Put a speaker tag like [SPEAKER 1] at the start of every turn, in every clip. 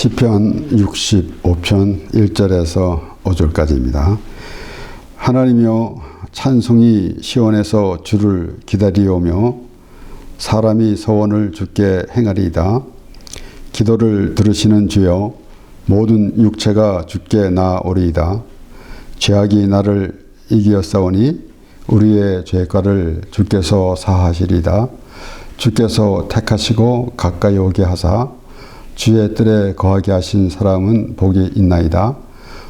[SPEAKER 1] 시편 65편 1절에서 5절까지입니다. 하나님이여 찬송이 시온에서 주를 기다리오며 사람이 소원을 주께 행하리이다. 기도를 들으시는 주여 모든 육체가 주께 나아오리이다. 죄악이 나를 이기었사오니 우리의 죄가를 주께서 사하시리이다. 주께서 택하시고 가까이 오게 하사 주의 뜰에 거하게 하신 사람은 복이 있나이다.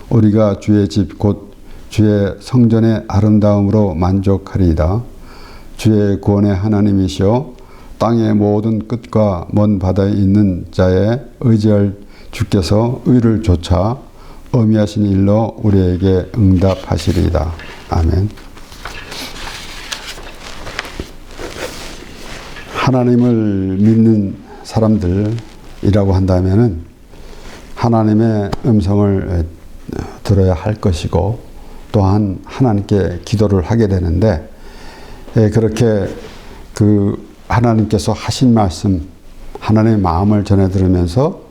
[SPEAKER 1] 우리가 주의 집 곧 주의 성전의 아름다움으로 만족하리이다. 주의 구원의 하나님이시여 땅의 모든 끝과 먼 바다에 있는 자의 의지할 주께서 의를 좇아 어미하신 일로 우리에게 응답하시리이다. 아멘. 하나님을 믿는 사람들이라고 한다면은 하나님의 음성을 들어야 할 것이고 또한 하나님께 기도를 하게 되는데, 그렇게 하나님께서 하신 말씀, 하나님의 마음을 전해 들으면서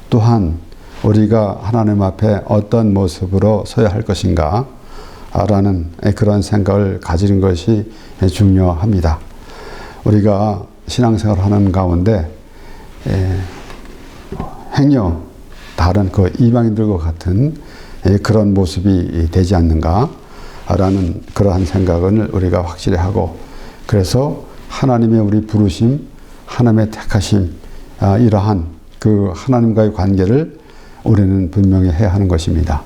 [SPEAKER 1] 또한 우리가 하나님 앞에 어떤 모습으로 서야 할 것인가 라는 그런 생각을 가지는 것이 중요합니다. 우리가 신앙생활을 하는 가운데 행여 다른 이방인들과 같은 그런 모습이 되지 않는가 라는 그러한 생각을 우리가 확실히 하고, 그래서 하나님의 우리 부르심, 하나님의 택하심, 이러한 하나님과의 관계를 우리는 분명히 해야 하는 것입니다.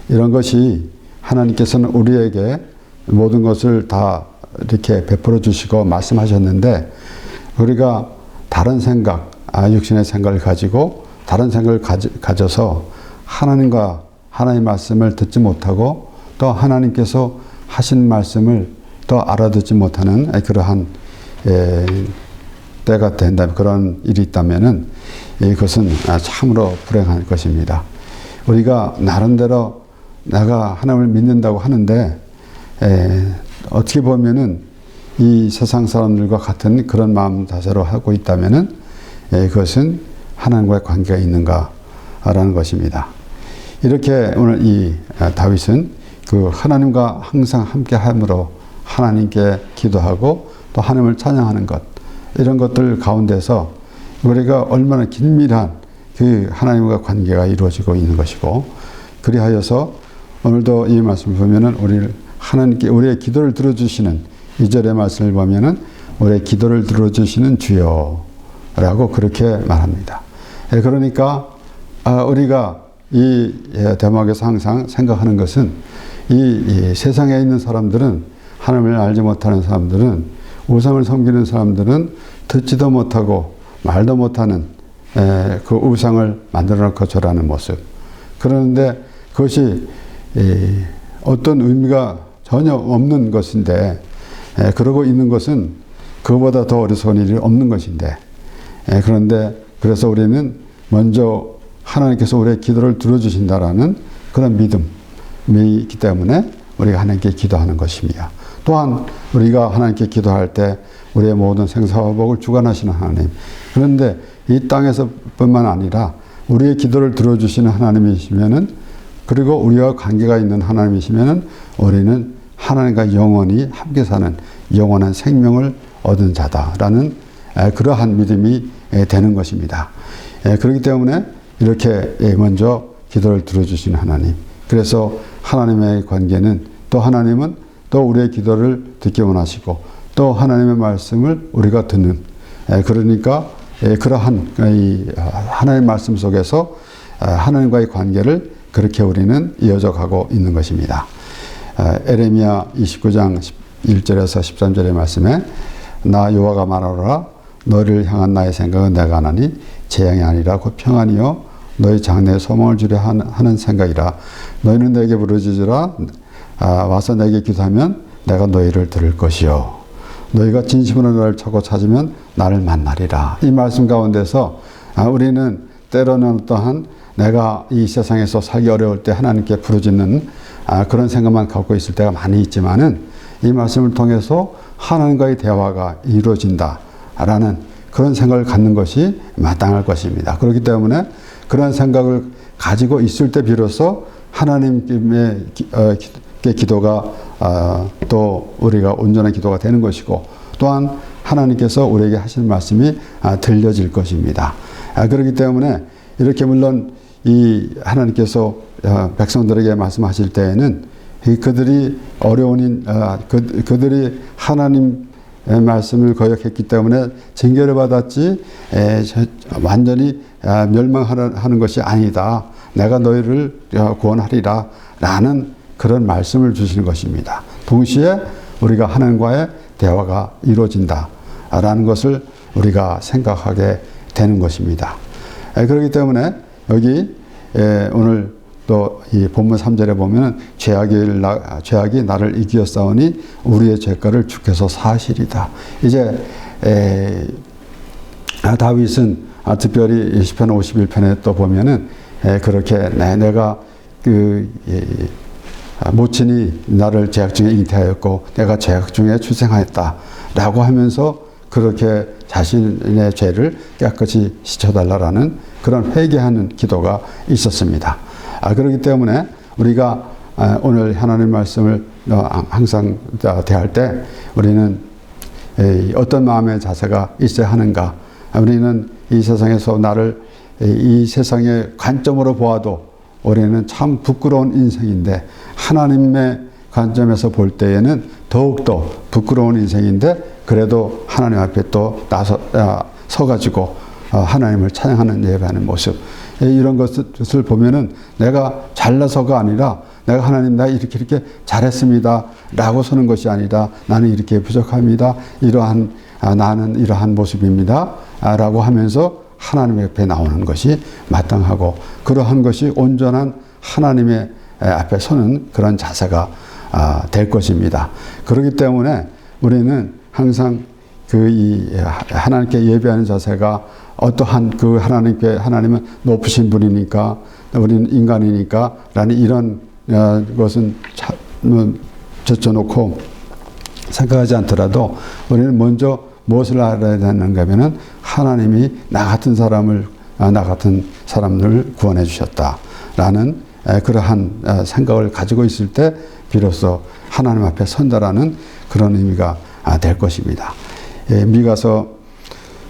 [SPEAKER 1] 이런 것이 하나님께서는 우리에게 모든 것을 다 이렇게 베풀어 주시고 말씀하셨는데, 우리가 다른 생각, 육신의 생각을 가지고 다른 생각을 가져서 하나님의 말씀을 듣지 못하고 또 하나님께서 하신 말씀을 또 알아듣지 못하는 그러한 때가 된다면, 그런 일이 있다면은 이것은 참으로 불행한 것입니다. 우리가 나름대로 내가 하나님을 믿는다고 하는데 어떻게 보면은 이 세상 사람들과 같은 그런 마음 자세로 하고 있다면은 그것은 하나님과의 관계가 있는가라는 것입니다. 이렇게 오늘 이 다윗은 하나님과 항상 함께 함으로 하나님께 기도하고 또 하나님을 찬양하는 것, 이런 것들 가운데서 우리가 얼마나 긴밀한 하나님과 관계가 이루어지고 있는 것이고, 그리하여서 오늘도 이 말씀을 보면은 하나님께 우리의 기도를 들어주시는 2절의 말씀을 보면은 우리의 기도를 들어주시는 주여라고 그렇게 말합니다. 그러니까 우리가 이 대목에서 항상 생각하는 것은 이 세상에 있는 사람들은, 하나님을 알지 못하는 사람들은, 우상을 섬기는 사람들은 듣지도 못하고 말도 못하는 그 우상을 만들어 놓고 절하는 모습. 그런데 그것이 어떤 의미가 전혀 없는 것인데, 그러고 있는 것은 그보다 더 어리석은 일이 없는 것인데, 그래서 우리는 먼저 하나님께서 우리의 기도를 들어주신다라는 그런 믿음이 있기 때문에 우리가 하나님께 기도하는 것입니다. 또한 우리가 하나님께 기도할 때 우리의 모든 생사와 복을 주관하시는 하나님, 그런데 이 땅에서 뿐만 아니라 우리의 기도를 들어주시는 하나님이시면은, 그리고 우리와 관계가 있는 하나님이시면은 우리는 하나님과 영원히 함께 사는 영원한 생명을 얻은 자다라는 그러한 믿음이 되는 것입니다. 그렇기 때문에 이렇게 먼저 기도를 들어주시는 하나님, 그래서 하나님의 관계는, 또 하나님은 또 우리의 기도를 듣기 원하시고 또 하나님의 말씀을 우리가 듣는, 그러니까 그러한 하나님의 말씀 속에서 하나님과의 관계를 그렇게 우리는 이어져 가고 있는 것입니다. 에레미야 29장 1절에서 13절의 말씀에 나 여호와가 말하노라 너희를 향한 나의 생각은 내가 하나니 재앙이 아니라 곧 평안이요 너희 장래에 소망을 주려 하는 생각이라. 너희는 내게 부르짖으라 와서 내게 기도하면 내가 너희를 들을 것이요 너희가 진심으로 나를 찾으면 나를 만나리라. 이 말씀 가운데서 우리는 때로는 어떠한 내가 이 세상에서 살기 어려울 때 하나님께 부르짖는 그런 생각만 갖고 있을 때가 많이 있지만은, 이 말씀을 통해서 하나님과의 대화가 이루어진다라는 그런 생각을 갖는 것이 마땅할 것입니다. 그렇기 때문에 그런 생각을 가지고 있을 때 비로소 하나님의 기도가 또 우리가 온전한 기도가 되는 것이고, 또한 하나님께서 우리에게 하시는 말씀이 들려질 것입니다. 그렇기 때문에 이렇게 물론 이 하나님께서 백성들에게 말씀하실 때에는 그들이 어려운 그들이 하나님의 말씀을 거역했기 때문에 징계를 받았지 완전히 멸망하는 것이 아니다. 내가 너희를 구원하리라 라는 그런 말씀을 주시는 것입니다. 동시에 우리가 하나님과의 대화가 이루어진다 라는 것을 우리가 생각하게 되는 것입니다. 그렇기 때문에 여기 오늘 또 이 본문 3절에 보면 죄악이 나를 이기었사오니 우리의 죄가를 주께서 사시리다. 이제 다윗은 특별히 시편 51편에 또 보면은 그렇게 내가 모친이 나를 죄악 중에 잉태하였고 내가 죄악 중에 출생하였다라고 하면서 그렇게 자신의 죄를 깨끗이 씻어달라라는 그런 회개하는 기도가 있었습니다. 그렇기 때문에 우리가 오늘 하나님 말씀을 항상 대할 때 우리는 어떤 마음의 자세가 있어야 하는가? 우리는 이 세상에서 나를 이 세상의 관점으로 보아도 우리는 참 부끄러운 인생인데, 하나님의 관점에서 볼 때에는 더욱더 부끄러운 인생인데, 그래도 하나님 앞에 또 서가지고 하나님을 찬양하는 예배하는 모습, 이런 것을 보면은 내가 잘나서가 아니라 내가 하나님 나 이렇게 잘했습니다 라고 서는 것이 아니라 나는 이렇게 부족합니다, 나는 이러한 모습입니다 라고 하면서 하나님 옆에 나오는 것이 마땅하고, 그러한 것이 온전한 하나님의 앞에 서는 그런 자세가 될 것입니다. 그렇기 때문에 우리는 항상 하나님께 예배하는 자세가 어떠한 하나님은 높으신 분이니까 우리는 인간이니까 라는 이런 것은 젖혀놓고 생각하지 않더라도 우리는 먼저 무엇을 알아야 되는가 하면은 하나님이 나 같은 사람들을 구원해 주셨다라는 그러한 생각을 가지고 있을 때 비로소 하나님 앞에 선다라는 그런 의미가 될 것입니다. 미가서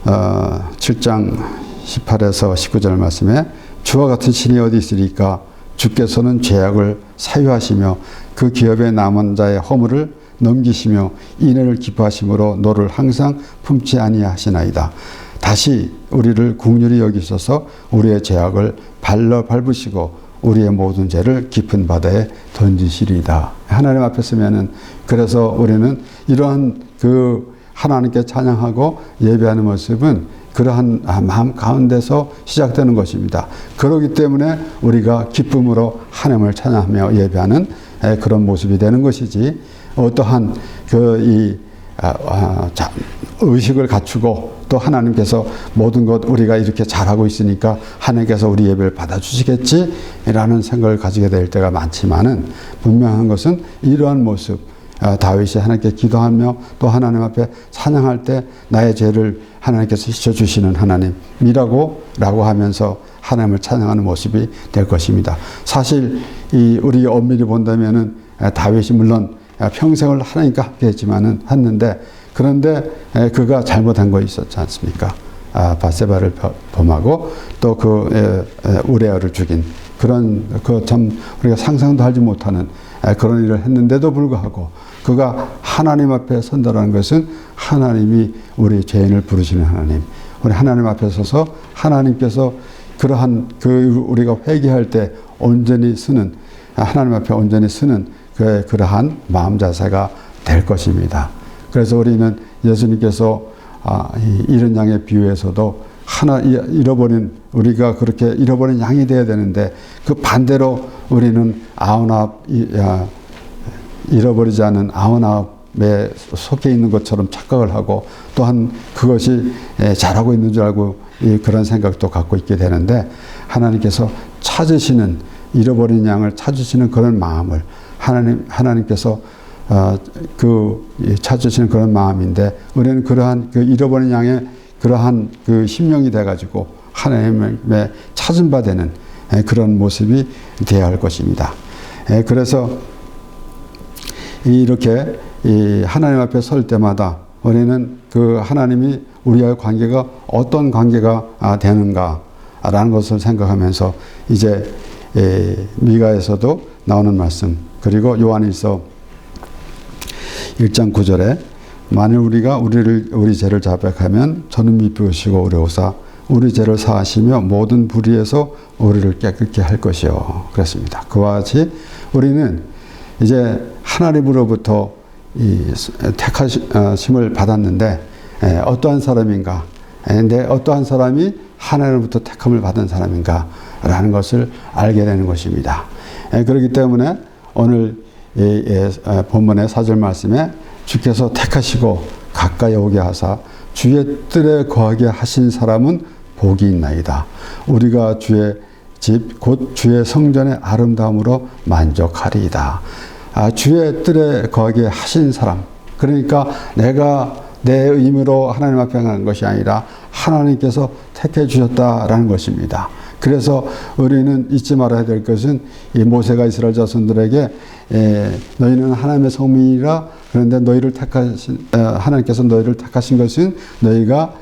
[SPEAKER 1] 7장 18에서 19절 말씀에 주와 같은 신이 어디 있으리까? 주께서는 죄악을 사유하시며 그 기업에 남은 자의 허물을 넘기시며 인애를 기뻐하심으로 너를 항상 품지 아니하시나이다. 다시 우리를 긍휼히 여기셔서 우리의 죄악을 발로 밟으시고 우리의 모든 죄를 깊은 바다에 던지시리이다. 하나님 앞에 서면은, 그래서 우리는 이러한 하나님께 찬양하고 예배하는 모습은 그러한 마음 가운데서 시작되는 것입니다. 그렇기 때문에 우리가 기쁨으로 하나님을 찬양하며 예배하는 그런 모습이 되는 것이지, 어떠한 의식을 갖추고 또 하나님께서 모든 것 우리가 이렇게 잘하고 있으니까 하나님께서 우리 예배를 받아주시겠지라는 생각을 가지게 될 때가 많지만은, 분명한 것은 이러한 모습, 다윗이 하나님께 기도하며 또 하나님 앞에 찬양할 때 나의 죄를 하나님께서 씻어주시는 하나님이라고 하면서 하나님을 찬양하는 모습이 될 것입니다. 사실 우리 엄밀히 본다면은 다윗이 물론 평생을 하나님과 함께 했는데, 그런데 그가 잘못한 거 있었지 않습니까? 바세바를 범하고 또 우레아를 죽인 그런 참 우리가 상상도 하지 못하는 그런 일을 했는데도 불구하고 그가 하나님 앞에 선다라는 것은 하나님이 우리 죄인을 부르시는 하나님, 우리 하나님 앞에 서서 하나님께서 그러한 우리가 회개할 때 온전히 쓰는, 하나님 앞에 온전히 쓰는 그러한 마음 자세가 될 것입니다. 그래서 우리는 예수님께서 이른 양의 비유에서도 우리가 그렇게 잃어버린 양이 되어야 되는데, 그 반대로 우리는 잃어버리지 않은 아흔아홉에 속해 있는 것처럼 착각을 하고, 또한 그것이 잘하고 있는 줄 알고 그런 생각도 갖고 있게 되는데, 하나님께서 잃어버린 양을 찾으시는 그런 마음을 하나님께서 찾으시는 그런 마음인데, 우리는 그러한 잃어버린 양의 그러한 심령이 돼가지고 하나님의 찾은 바 되는 그런 모습이 되어야 할 것입니다. 그래서 이렇게 하나님 앞에 설 때마다 우리는 그 하나님이 우리와의 관계가 어떤 관계가 되는가라는 것을 생각하면서 이제 미가에서도 나오는 말씀, 그리고 요한일서 1장 9절에 만일 우리가 우리 죄를 자백하면 저는 미쁘시고 의로우사 우리 죄를 사하시며 모든 불의에서 우리를 깨끗게 할 것이요. 그렇습니다. 그와 같이 우리는 이제 하나님으로부터 이 택하심을 받았는데 어떠한 사람인가, 어떠한 사람이 하나님으로부터 택함을 받은 사람인가 라는 것을 알게 되는 것입니다. 그렇기 때문에 오늘 본문의 4절 말씀에 주께서 택하시고 가까이 오게 하사 주의 뜰에 거하게 하신 사람은 복이 있나이다. 우리가 주의 집 곧 주의 성전의 아름다움으로 만족하리이다. 주의 뜰에 거하게 하신 사람, 그러니까 내가 내 의미로 하나님 앞에 간 것이 아니라 하나님께서 택해 주셨다라는 것입니다. 그래서 우리는 잊지 말아야 될 것은 이 모세가 이스라엘 자손들에게 너희는 하나님의 성민이라, 그런데 너희를 하나님께서 너희를 택하신 것은 너희가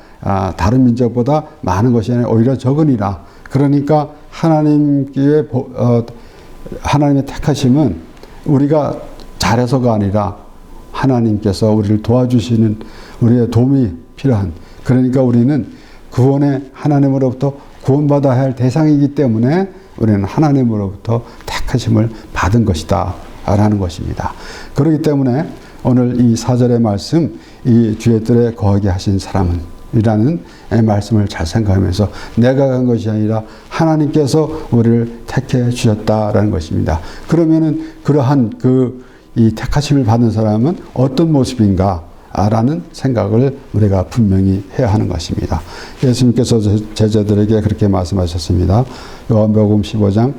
[SPEAKER 1] 다른 민족보다 많은 것이 아니라 오히려 적으니라. 그러니까 하나님의 택하심은 우리가 잘해서가 아니라 하나님께서 우리를 도와주시는, 우리의 도움이 필요한, 그러니까 우리는 구원의 하나님으로부터 구원받아야 할 대상이기 때문에 우리는 하나님으로부터 택하심을 받은 것이다 라는 것입니다. 그렇기 때문에 오늘 이 4절의 말씀, 이 주의 뜰에 거하게 하신 사람은 이라는 말씀을 잘 생각하면서 내가 간 것이 아니라 하나님께서 우리를 택해 주셨다라는 것입니다. 그러면은 그러한 이 택하심을 받은 사람은 어떤 모습인가 라는 생각을 우리가 분명히 해야 하는 것입니다. 예수님께서 제자들에게 그렇게 말씀하셨습니다. 요한복음 15장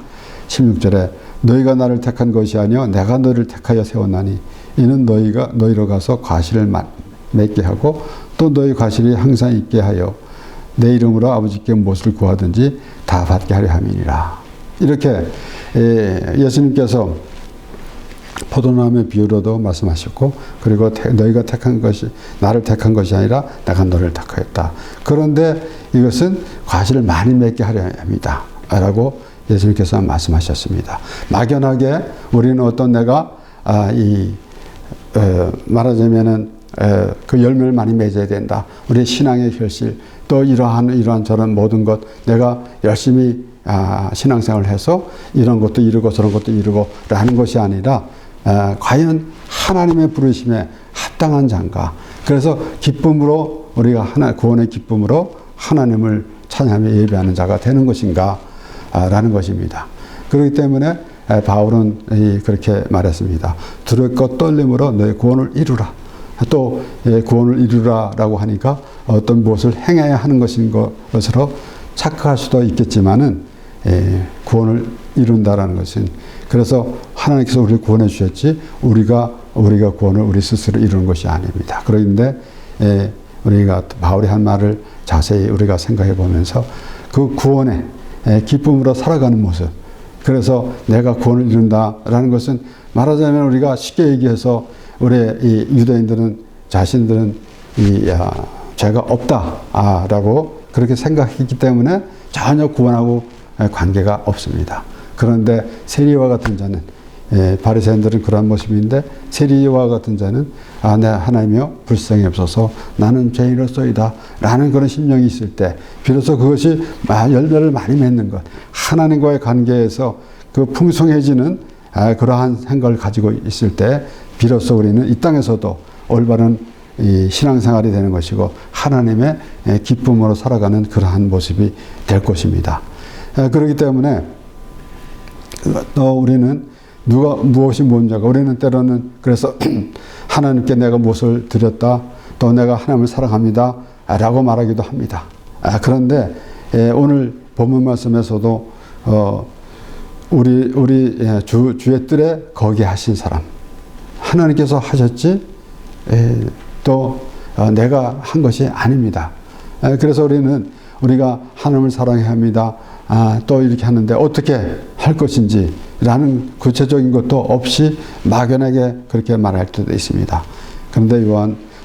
[SPEAKER 1] 16절에 너희가 나를 택한 것이 아니요 내가 너희를 택하여 세웠나니 이는 너희로 가서 과실을 맺게 하고 또 너희 과실이 항상 있게 하여 내 이름으로 아버지께 무엇을 구하든지 다 받게 하려 함이니라. 이렇게 예수님께서 포도나무의 비유로도 말씀하셨고, 그리고 너희가 택한 것이 나를 택한 것이 아니라 내가 너를 택하였다. 그런데 이것은 과실을 많이 맺게 하려 합니다 라고 예수님께서 말씀하셨습니다. 막연하게 우리는 어떤 내가 말하자면은 그 열매를 많이 맺어야 된다. 우리의 신앙의 결실, 또 이러한 저런 모든 것, 내가 열심히 신앙생활을 해서 이런 것도 이루고 저런 것도 이루고 라는 것이 아니라 과연 하나님의 부르심에 합당한 자인가. 그래서 기쁨으로 우리가 구원의 기쁨으로 하나님을 찬양하며 예배하는 자가 되는 것인가 라는 것입니다. 그렇기 때문에 바울은 그렇게 말했습니다. 두렵고 떨림으로 너의 구원을 이루라. 또 구원을 이루라라고 하니까 어떤 무엇을 행해야 하는 것인 것으로 착각할 수도 있겠지만은 구원을 이룬다라는 것은, 그래서 하나님께서 우리를 구원해 주셨지 우리가 구원을 우리 스스로 이루는 것이 아닙니다. 그런데 우리가 바울이 한 말을 자세히 우리가 생각해 보면서 그 구원의 기쁨으로 살아가는 모습, 그래서 내가 구원을 이룬다라는 것은 말하자면 우리가 쉽게 얘기해서 우리의 이 유대인들은 자신들은 죄가 없다라고 그렇게 생각했기 때문에 전혀 구원하고 관계가 없습니다. 그런데 세리와 같은 자는, 바리새인들은 그런 모습인데 세리와 같은 자는 내 하나님이여 불쌍히 없어서 나는 죄인으로서이다 라는 그런 심령이 있을 때 비로소 그것이 열매를 많이 맺는 것, 하나님과의 관계에서 그 풍성해지는 그러한 생각을 가지고 있을 때 비로소 우리는 이 땅에서도 올바른 이 신앙생활이 되는 것이고 하나님의 기쁨으로 살아가는 그러한 모습이 될 것입니다. 그렇기 때문에 또 우리는 무엇이 뭔지가, 우리는 때로는 그래서 하나님께 내가 무엇을 드렸다, 또 내가 하나님을 사랑합니다 라고 말하기도 합니다. 그런데 오늘 본문 말씀에서도 우리 주의 뜰에 거기에 하신 사람, 하나님께서 하셨지 또 내가 한 것이 아닙니다. 그래서 우리는 우리가 하나님을 사랑해야 합니다. 또 이렇게 하는데 어떻게 할 것인지 라는 구체적인 것도 없이 막연하게 그렇게 말할 때도 있습니다. 그런데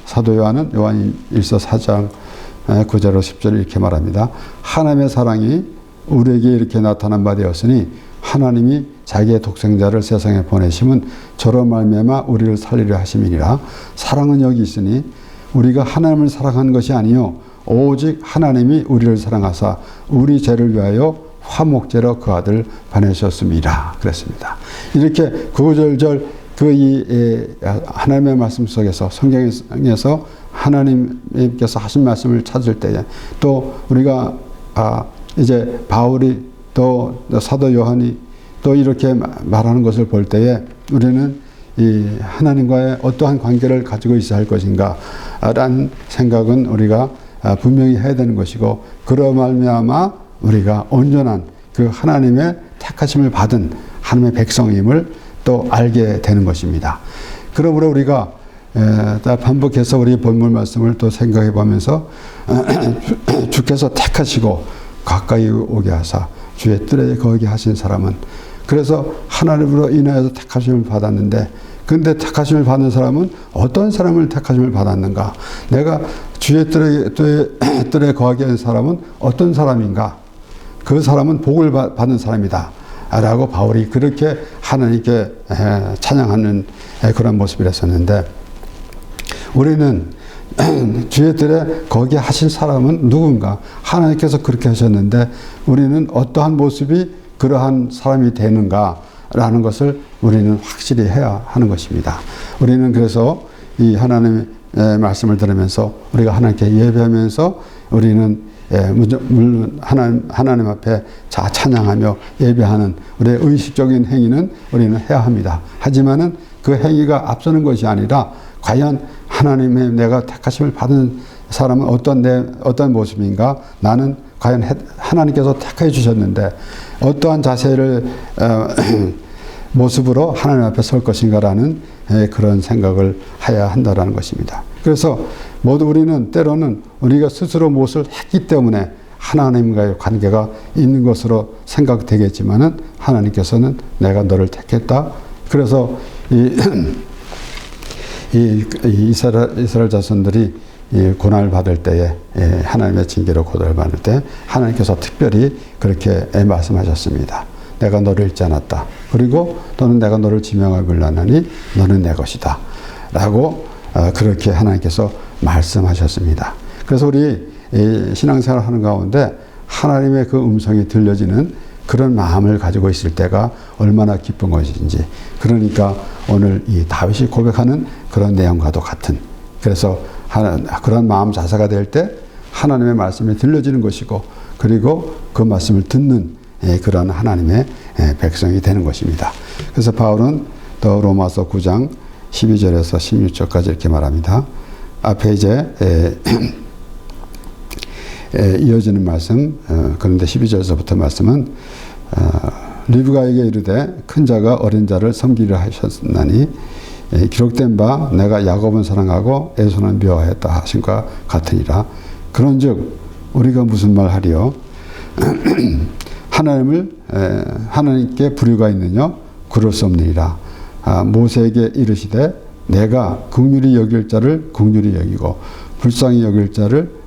[SPEAKER 1] 사도 요한은 요한 1서 4장 9절로 10절 이렇게 말합니다. 하나님의 사랑이 우리에게 이렇게 나타난 바 되었으니 하나님이 자기의 독생자를 세상에 보내심은 저로 말미암아 우리를 살리려 하심이니라. 사랑은 여기 있으니 우리가 하나님을 사랑한 것이 아니요 오직 하나님이 우리를 사랑하사 우리 죄를 위하여 화목제로 그 아들 보내셨습니다. 그랬습니다. 이렇게 구구절절 하나님의 말씀 속에서 성경에서 하나님께서 하신 말씀을 찾을 때에 또 우리가 이제 바울이 또 사도 요한이 또 이렇게 말하는 것을 볼 때에 우리는 이 하나님과의 어떠한 관계를 가지고 있어야 할 것인가 라는 생각은 우리가 분명히 해야 되는 것이고, 그러 말미암아 우리가 온전한 그 하나님의 택하심을 받은 하나님의 백성임을 또 알게 되는 것입니다. 그러므로 우리가 반복해서 우리 본문 말씀을 또 생각해 보면서 주께서 택하시고 가까이 오게 하사 주의 뜰에 거하게 하신 사람은, 그래서 하나님으로 인하여서 택하심을 받았는데, 근데 택하심을 받는 사람은 어떤 사람을 택하심을 받았는가? 내가 주의 뜰에 거하게 한 사람은 어떤 사람인가? 그 사람은 복을 받는 사람이다 라고 바울이 그렇게 하나님께 찬양하는 그런 모습이었었는데, 우리는 주의 뜰에 거기 하실 사람은 누군가? 하나님께서 그렇게 하셨는데 우리는 어떠한 모습이 그러한 사람이 되는가라는 것을 우리는 확실히 해야 하는 것입니다. 우리는 그래서 이 하나님의 말씀을 들으면서 우리가 하나님께 예배하면서 우리는 물론 하나님 앞에 찬양하며 예배하는 우리의 의식적인 행위는 우리는 해야 합니다. 하지만은 그 행위가 앞서는 것이 아니라 과연 하나님의 내가 택하심을 받은 사람은 어떤 모습인가? 나는 과연 하나님께서 택해 주셨는데 어떠한 자세를 모습으로 하나님 앞에 설 것인가라는 그런 생각을 해야 한다라는 것입니다. 그래서 모두 우리는 때로는 우리가 스스로 무엇을 했기 때문에 하나님과의 관계가 있는 것으로 생각되겠지만은 하나님께서는 내가 너를 택했다. 그래서 이스라엘 자손들이 고난을 받을 때에 하나님의 징계로 고난을 받을 때 하나님께서 특별히 그렇게 말씀하셨습니다. 내가 너를 잊지 않았다. 그리고 또는 내가 너를 지명하여 불렀나니 너는 내 것이다. 라고 그렇게 하나님께서 말씀하셨습니다. 그래서 우리 신앙생활을 하는 가운데 하나님의 그 음성이 들려지는 그런 마음을 가지고 있을 때가 얼마나 기쁜 것인지, 그러니까 오늘 이 다윗이 고백하는 그런 내용과도 같은, 그래서 그런 마음 자세가 될 때 하나님의 말씀이 들려지는 것이고, 그리고 그 말씀을 듣는 그런 하나님의 백성이 되는 것입니다. 그래서 바울은 또 로마서 9장 12절에서 16절까지 이렇게 말합니다. 앞에 이제 이어지는 말씀, 그런데 12절에서부터 말씀은 리브가에게 이르되 큰 자가 어린 자를 섬기려 하셨나니 기록된 바 내가 야곱은 사랑하고 에서는 미워하였다 하신과 같으니라. 그런즉 우리가 무슨 말 하리요? 하나님께 불의가 있느냐? 그럴 수 없느니라. 모세에게 이르시되 내가 긍휼히 여길 자를 긍휼히 여기고 불쌍히 여길 자를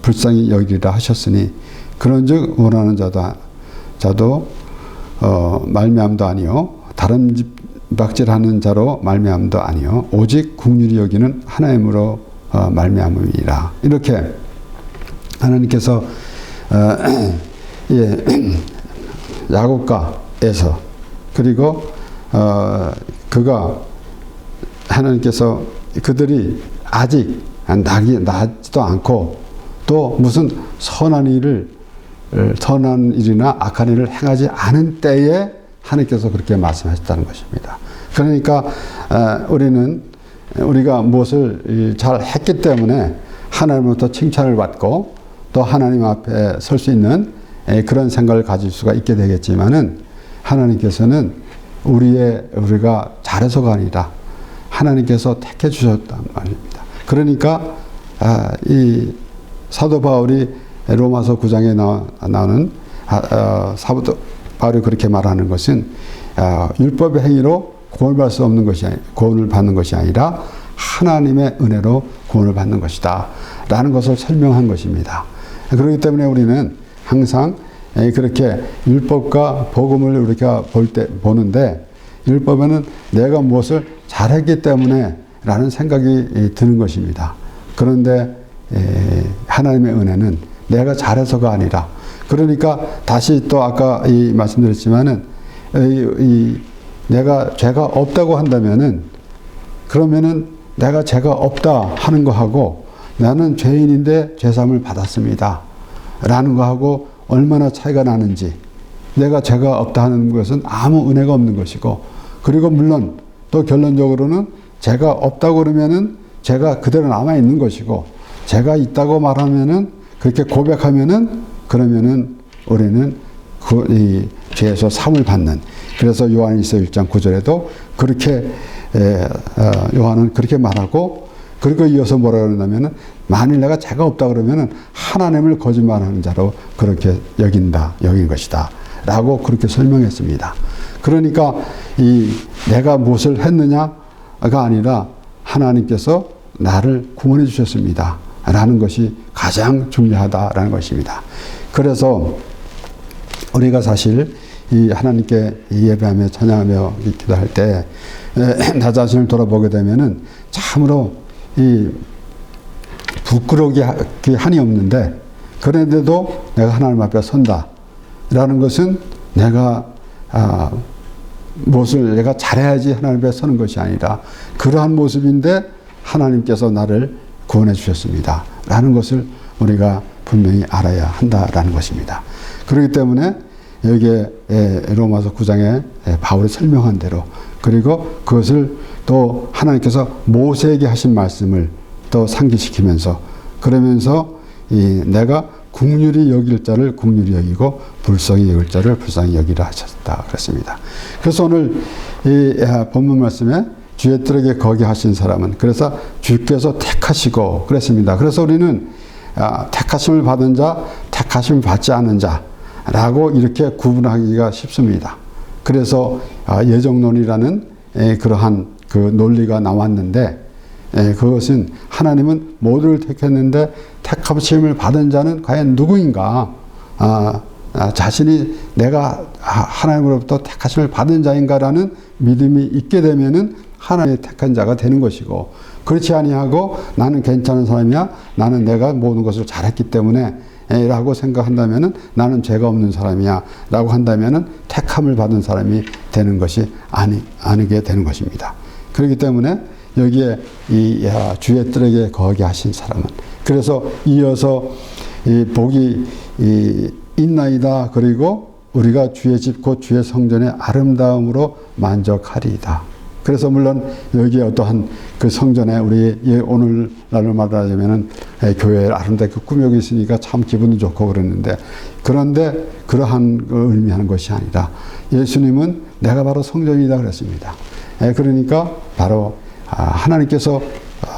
[SPEAKER 1] 불쌍히 여기리라 하셨으니, 그런즉 원하는 자도 말미암도 아니요 다른 박질하는 자로 말미암도 아니요 오직 긍휼히 여기는 하나님으로 말미암음이라. 이렇게 하나님께서 야곱과 에서, 그리고 하나님께서 그들이 아직 나지도 않고 또 무슨 선한 일이나 악한 일을 행하지 않은 때에 하나님께서 그렇게 말씀하셨다는 것입니다. 그러니까 우리가 무엇을 잘 했기 때문에 하나님으로부터 칭찬을 받고 또 하나님 앞에 설 수 있는 그런 생각을 가질 수가 있게 되겠지만은, 하나님께서는 우리가 잘해서가 아니라 하나님께서 택해 주셨단 말입니다. 그러니까 이 사도 바울이 로마서 9장에 나오는 사도 바울이 그렇게 말하는 것은 율법의 행위로 구원을 받는 것이 아니라 하나님의 은혜로 구원을 받는 것이다 라는 것을 설명한 것입니다. 그렇기 때문에 우리는 항상 그렇게 율법과 복음을 우리가 보는데, 율법에는 내가 무엇을 잘했기 때문에 라는 생각이 드는 것입니다. 그런데 하나님의 은혜는 내가 잘해서가 아니라, 그러니까 다시 또 아까 말씀드렸지만은 내가 죄가 없다고 한다면은, 그러면은 내가 죄가 없다 하는 거하고 나는 죄인인데 죄사함을 받았습니다 라는 거하고 얼마나 차이가 나는지, 내가 죄가 없다 하는 것은 아무 은혜가 없는 것이고, 그리고 물론 또 결론적으로는 죄가 없다고 그러면은 죄가 그대로 남아 있는 것이고, 죄가 있다고 말하면은, 그렇게 고백하면은, 그러면은 우리는 이 죄에서 사함을 받는, 그래서 요한일서 1장 9절에도 그렇게 요한은 그렇게 말하고, 그리고 이어서 뭐라 그러냐면은, 만일 내가 죄가 없다 그러면은 하나님을 거짓말하는 자로 그렇게 여긴 것이다 라고 그렇게 설명했습니다. 그러니까 내가 무엇을 했느냐가 아니라 하나님께서 나를 구원해 주셨습니다 라는 것이 가장 중요하다라는 것입니다. 그래서 우리가 사실 하나님께 예배하며 찬양하며 기도할 때 나 자신을 돌아보게 되면은 참으로 부끄러움이 한이 없는데, 그런데도 내가 하나님 앞에 선다라는 것은 내가 무엇을 내가 잘해야지 하나님 앞에 서는 것이 아니라, 그러한 모습인데 하나님께서 나를 구원해 주셨습니다 라는 것을 우리가 분명히 알아야 한다라는 것입니다. 그렇기 때문에 여기에 로마서 9장에 바울이 설명한 대로, 그리고 그것을 또 하나님께서 모세에게 하신 말씀을 또 상기시키면서, 그러면서 내가 긍휼히 여길 자를 긍휼히 여기고 불쌍히 여길 자를 불쌍히 여기라 하셨다 그랬습니다. 그래서 오늘 이 본문 말씀에 주의 뜰에게 거기 하신 사람은, 그래서 주께서 택하시고 그랬습니다. 그래서 우리는 택하심을 받은 자, 택하심을 받지 않은 자라고 이렇게 구분하기가 쉽습니다. 그래서 예정론이라는 그러한 그 논리가 나왔는데, 그것은 하나님은 모두를 택했는데 택하심을 받은 자는 과연 누구인가? 자신이 내가 하나님으로부터 택하심을 받은 자인가라는 믿음이 있게 되면은 하나님의 택한 자가 되는 것이고, 그렇지 아니하고 나는 괜찮은 사람이야, 나는 내가 모든 것을 잘했기 때문에 라고 생각한다면은 나는 죄가 없는 사람이야 라고 한다면은 택함을 받은 사람이 되는 것이 아니게 되는 것입니다. 그렇기 때문에 여기에 주의 뜰에게 거하게 하신 사람은, 그래서 이어서 복이 있나이다, 그리고 우리가 주의 집 곧 주의 성전의 아름다움으로 만족하리이다. 그래서 물론 여기에 어떠한 그 성전에 우리 오늘날로 말하자면은 교회를 아름답게 꾸며고 있으니까 참 기분도 좋고 그러는데, 그런데 그러한 걸 의미하는 것이 아니라 예수님은 내가 바로 성전이다 그랬습니다. 그러니까 바로 하나님께서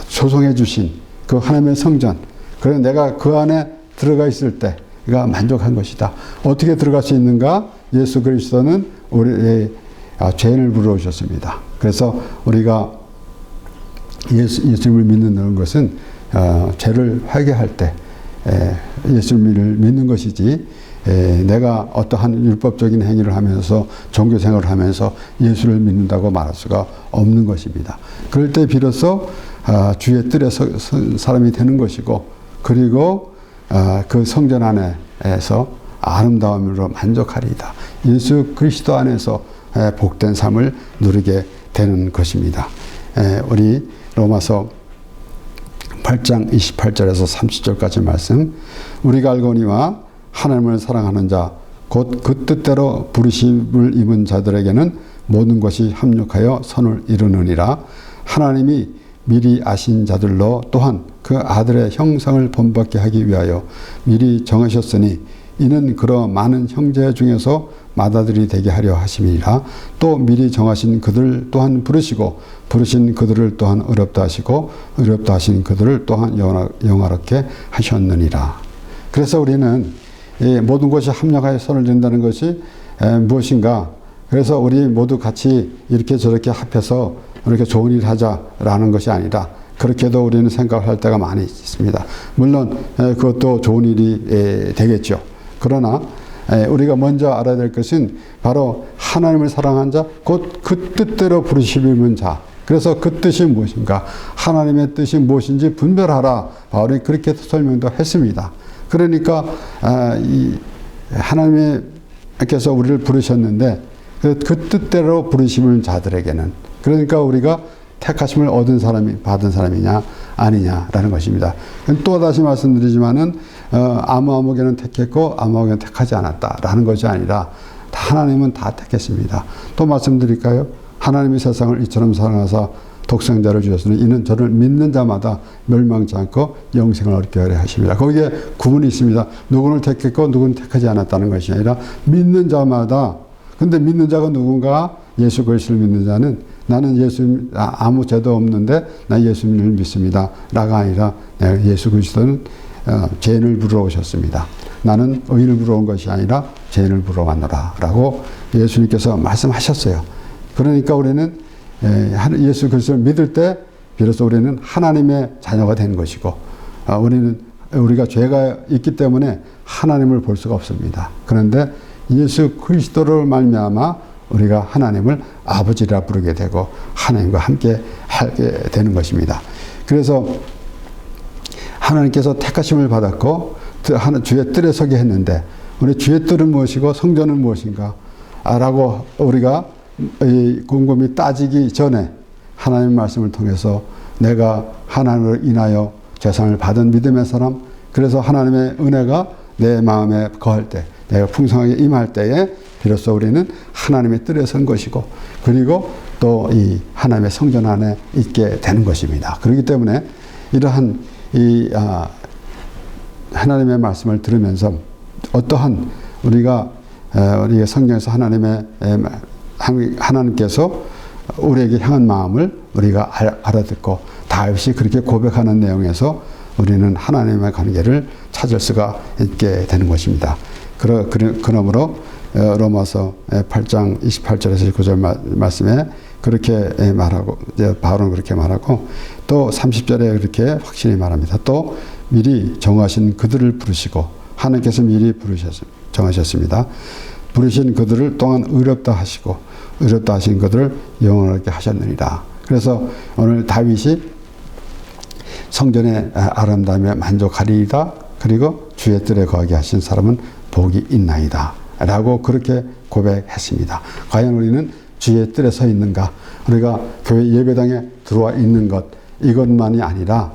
[SPEAKER 1] 조성해 주신 그 하나님의 성전, 그래서 내가 그 안에 들어가 있을 때가 만족한 것이다. 어떻게 들어갈 수 있는가? 예수 그리스도는 우리의 죄인을 부르셨습니다. 그래서 우리가 예수님을 믿는다는 것은 죄를 회개할 때 예수님을 믿는 것이지, 내가 어떠한 율법적인 행위를 하면서 종교생활을 하면서 예수를 믿는다고 말할 수가 없는 것입니다. 그럴 때 비로소 주의 뜰에 선 사람이 되는 것이고, 그리고 그 성전 안에서 아름다움으로 만족하리이다. 예수 그리스도 안에서 복된 삶을 누리게 되는 것입니다. 우리 로마서 8장 28절에서 30절까지 말씀, 우리가 알거니와 하나님을 사랑하는 자 곧 그 뜻대로 부르심을 입은 자들에게는 모든 것이 합력하여 선을 이루느니라. 하나님이 미리 아신 자들로 또한 그 아들의 형상을 본받게 하기 위하여 미리 정하셨으니, 이는 그러 많은 형제 중에서 맏아들이 되게 하려 하심이라. 또 미리 정하신 그들 또한 부르시고, 부르신 그들을 또한 의롭다 하시고, 의롭다 하신 그들을 또한 영화롭게 하셨느니라. 그래서 우리는 이 모든 것이 합력하여 선을 이룬다는 것이 무엇인가? 그래서 우리 모두 같이 이렇게 저렇게 합해서 이렇게 좋은 일 하자라는 것이 아니라 그렇게도 우리는 생각할 때가 많이 있습니다. 물론 그것도 좋은 일이 되겠죠. 그러나 우리가 먼저 알아야 될 것은 바로 하나님을 사랑한 자, 곧 그 뜻대로 부르심을 자. 그래서 그 뜻이 무엇인가? 하나님의 뜻이 무엇인지 분별하라. 바울이 그렇게 설명도 했습니다. 그러니까 이 하나님께서 우리를 부르셨는데 그 뜻대로 부르심을 자들에게는, 그러니까 우리가 택하심을 받은 사람이냐 아니냐라는 것입니다. 또 다시 말씀드리지만은 아무에게는 택했고 아무에게는 택하지 않았다라는 것이 아니라 하나님은 다 택했습니다. 또 말씀드릴까요? 하나님이 세상을 이처럼 사랑하사 독생자를 주셨으니 이는 저를 믿는 자마다 멸망치 않고 영생을 얻게 하려 하십니다. 거기에 구분이 있습니다. 누구를 택했고 누구는 택하지 않았다는 것이 아니라 믿는 자마다. 근데 믿는 자가 누군가? 예수 그리스도를 믿는 자는 나는 예수 아무 죄도 없는데 나 예수님을 믿습니다. 라가 아니라 예수 그리스도는 죄인을 부르러 오셨습니다. 나는 의인을 부르러 온 것이 아니라 죄인을 부르러 왔노라 라고 예수님께서 말씀하셨어요. 그러니까 우리는 예수 그리스도를 믿을 때 비로소 우리는 하나님의 자녀가 된 것이고 우리가 죄가 있기 때문에 하나님을 볼 수가 없습니다. 그런데 예수 그리스도를 말미암아 우리가 하나님을 아버지라 부르게 되고 하나님과 함께 하게 되는 것입니다. 그래서 하나님께서 택하심을 받았고 주의 뜰에 서게 했는데 우리 주의 뜰은 무엇이고 성전은 무엇인가? 라고 우리가 곰곰이 따지기 전에 하나님의 말씀을 통해서 내가 하나님을 인하여 재산을 받은 믿음의 사람, 그래서 하나님의 은혜가 내 마음에 거할 때, 내가 풍성하게 임할 때에 비로소 우리는 하나님의 뜰에 선 것이고, 그리고 또 이 하나님의 성전 안에 있게 되는 것입니다. 그렇기 때문에 이러한 하나님의 말씀을 들으면서 어떠한 우리가 성경에서 하나님께서 우리에게 향한 마음을 우리가 알아듣고 다윗이 그렇게 고백하는 내용에서 우리는 하나님의 관계를 찾을 수가 있게 되는 것입니다. 그러므로 로마서 8장 28절에서 29절 말씀에 그렇게 말하고, 바울은 그렇게 말하고, 또 30절에 그렇게 확실히 말합니다. 또 미리 정하신 그들을 부르시고, 하나님께서 미리 정하셨습니다. 부르신 그들을 또한 의롭다 하시고, 의롭다 하신 그들을 영원하게 하셨느니라. 그래서 오늘 다윗이 성전의 아름다움에 만족하리이다. 그리고 주의 뜰에 거하게 하신 사람은 복이 있나이다. 라고 그렇게 고백했습니다. 과연 우리는 주의 뜰에 서 있는가? 우리가 교회 예배당에 들어와 있는 것, 이것만이 아니라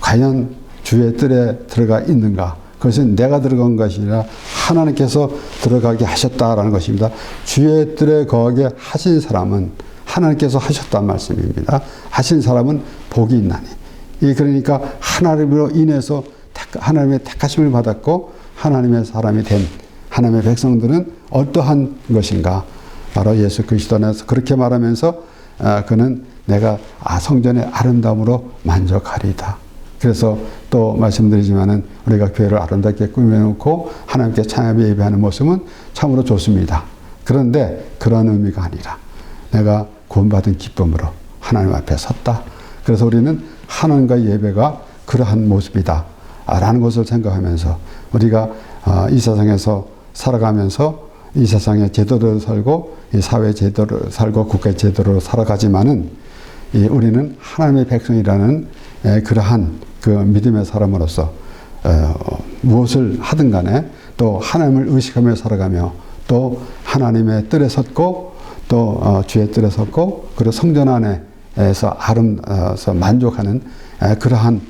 [SPEAKER 1] 과연 주의 뜰에 들어가 있는가? 그것은 내가 들어간 것이 아니라 하나님께서 들어가게 하셨다라는 것입니다. 주의 뜰에 거하게 하신 사람은 하나님께서 하셨다는 말씀입니다. 하신 사람은 복이 있나니. 그러니까 하나님으로 인해서 하나님의 택하심을 받았고 하나님의 사람이 된 하나님의 백성들은 어떠한 것인가? 바로 예수 그리스도 안에서 그렇게 말하면서 그는 내가 성전의 아름다움으로 만족하리이다. 그래서 또 말씀드리지만은 우리가 교회를 아름답게 꾸며놓고 하나님께 찬양하며 예배하는 모습은 참으로 좋습니다. 그런데 그런 의미가 아니라 내가 구원받은 기쁨으로 하나님 앞에 섰다. 그래서 우리는 하나님과 예배가 그러한 모습이다 라는 것을 생각하면서 우리가 이 세상에서 살아가면서 이 세상의 제도를 살고 이 사회 제도를 살고 국가 제도로 살아가지만은 우리는 하나님의 백성이라는 그러한 그 믿음의 사람으로서 무엇을 하든 간에 또 하나님을 의식하며 살아가며 또 하나님의 뜰에 섰고 또 주의 뜰에 섰고 그리고 성전 안에서 아름다워서 만족하는 그러한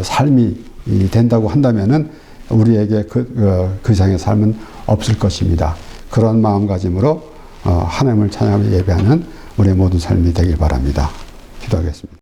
[SPEAKER 1] 삶이 된다고 한다면은 우리에게 그 이상의 삶은 없을 것입니다. 그런 마음가짐으로 하나님을 찬양하며 예배하는 우리의 모든 삶이 되길 바랍니다. 기도하겠습니다.